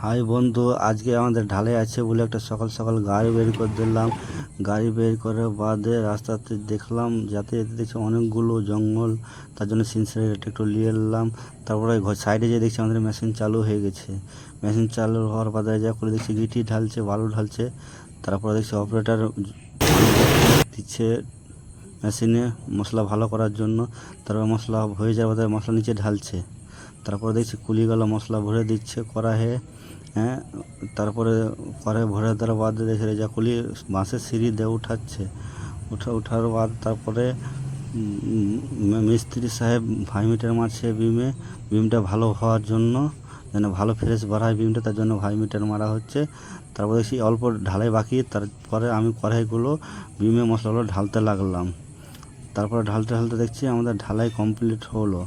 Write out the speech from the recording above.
High বন্ধু, আজকে আমাদের ঢালাই আছে বলে একটা সকাল সকাল গাড়ি বের করে দিলাম। গাড়ি বের করে বাদে রাস্তাতে দেখলাম যাতে যেতে দেখছি অনেকগুলো জঙ্গল, তার জন্য সিনসিয়ারিটা একটু নিয়ে এলাম। তারপরে সাইডে যে দেখছি আমাদের মেশিন চালু হয়ে গেছে। মেশিন চালু হওয়ার বাদে যা করে দেখছি গিটি ঢালছে, বালু ঢালছে। তারপরে দেখছি অপারেটার দিচ্ছে মেশিনে মশলা ভালো করার জন্য। তারপর মশলা হয়ে যাওয়ার বাদে মশলা নিচে ঢালছে। তারপরে দেখছি কুলিগুলো মশলা ভরে দিচ্ছে কড়াইয়ে। হ্যাঁ, তারপরে কড়াই ভরে দেওয়ার বাদে দেখে যা কুলি বাঁশের সিঁড়ি দিয়ে উঠাচ্ছে। ওঠার বাদ তারপরে মিস্ত্রি সাহেব ভাইমিটার মারছে বিমটা ভালো হওয়ার জন্য, যেন ভালো ফ্রেশ বাড়ায় বিমটা, তার জন্য ভাইমিটার মারা হচ্ছে। তারপরে দেখছি অল্প ঢালাই বাকি, তারপরে আমি কড়াইগুলো বিমে মশলাগুলো ঢালতে লাগলাম। তারপরে ঢালতে ঢালতে দেখছি আমাদের ঢালাই কমপ্লিট হলো।